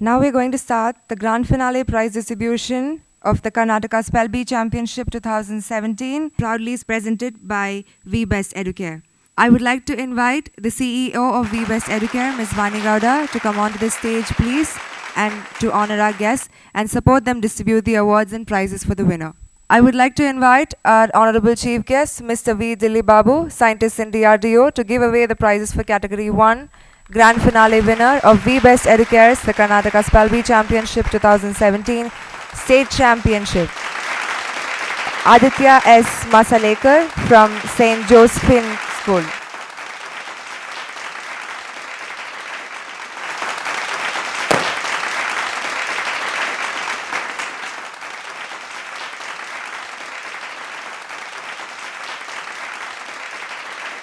Now we're going to start the grand finale prize distribution of the Karnataka SpellBee Championship 2017, proudly presented by V Best Educare. I would like to invite the CEO of V Best Educare, Ms. Vani Gowda, to come onto the stage, please, and to honor our guests and support them distribute the awards and prizes for the winner. I would like to invite our Honorable Chief Guest, Mr. V. Dilli Babu, scientist in DRDO, to give away the prizes for Category 1, Grand Finale winner of V Best Educare's the Karnataka SpellBee Championship 2017 State Championship. Aditya S. Masalekar from St. Josephine School.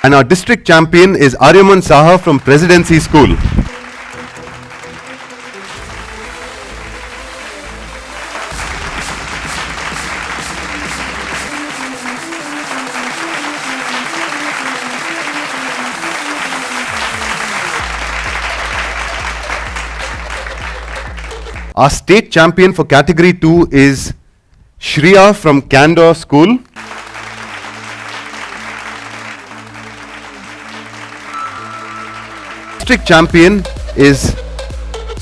And our district champion is Aryaman Saha from Presidency School. Our state champion for Category 2 is Shriya from Candor School. District champion is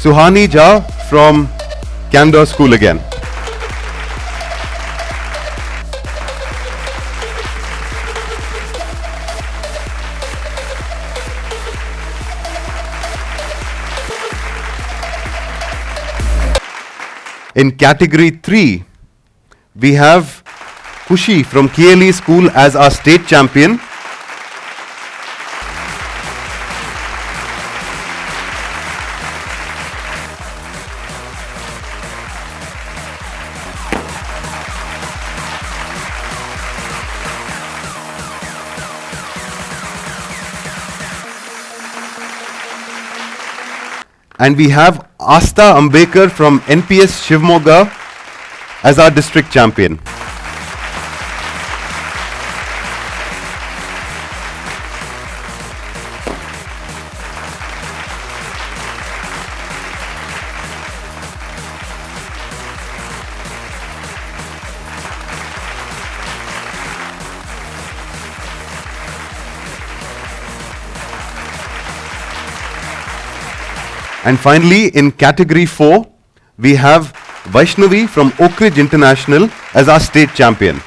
Suhani Jha from Candor School again. In Category 3, we have Kushi from KLE School as our state champion. And we have Asta Ambekar from NPS Shivmoga as our district champion. And finally, in Category 4, we have Vaishnavi from Oak Ridge International as our state champion.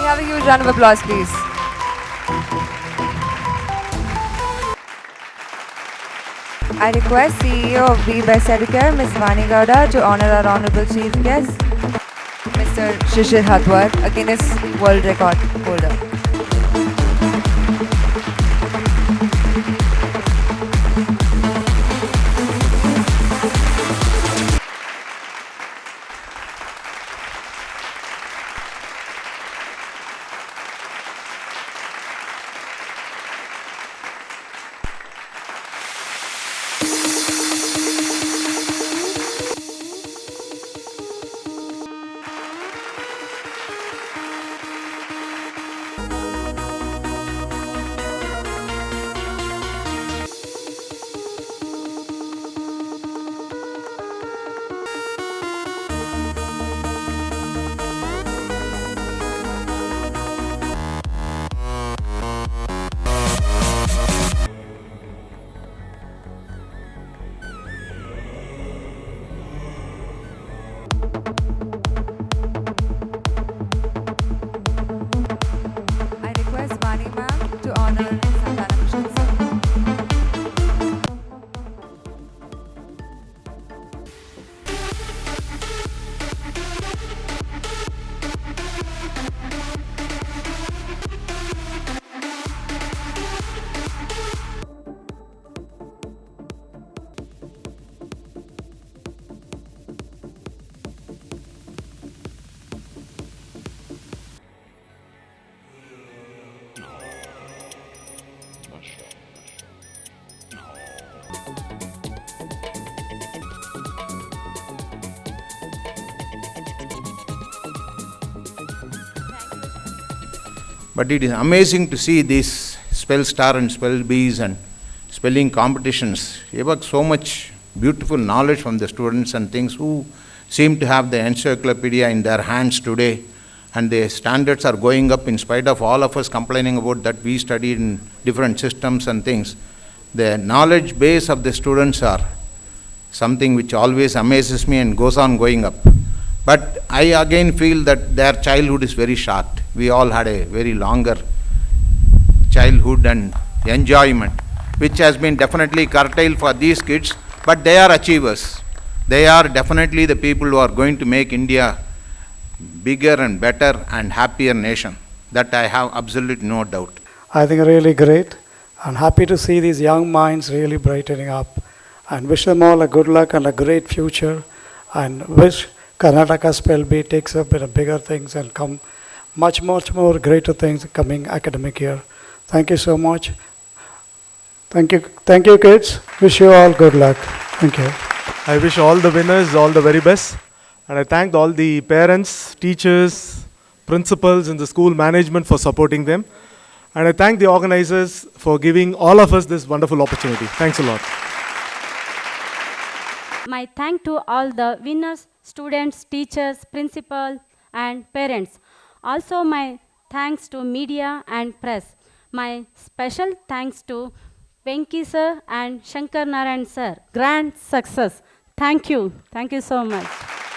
Have a huge round of applause, please. I request CEO of V Best Educare, Ms. Vani Gowda, to honor our honorable chief guest, Mr. Shishir Hatwar, a Guinness World Record holder. But it is amazing to see these spell star and spell bees and spelling competitions. Evoke so much beautiful knowledge from the students and things who seem to have the encyclopedia in their hands today. And the standards are going up in spite of all of us complaining about that we studied in different systems and things. The knowledge base of the students are something which always amazes me and goes on going up. But I again feel that their childhood is very short. We all had a very longer childhood and enjoyment, which has been definitely curtailed for these kids, but they are achievers. They are definitely the people who are going to make India bigger and better and happier nation. That I have absolutely no doubt. I think really great. I'm happy to see these young minds really brightening up, and wish them all a good luck and a great future, and wish Karnataka SpellBee takes up in bigger things and come much more greater things coming academic year. Thank you so much. Thank you kids. Wish you all good luck. Thank you. I wish all the winners all the very best. And I thank all the parents, teachers, principals and the school management for supporting them. And I thank the organizers for giving all of us this wonderful opportunity. Thanks a lot. My thanks to all the winners, students, teachers, principal, and parents. Also my thanks to media and press. My special thanks to Venki sir and Shankar Narayan sir. Grand success. Thank you. Thank you so much.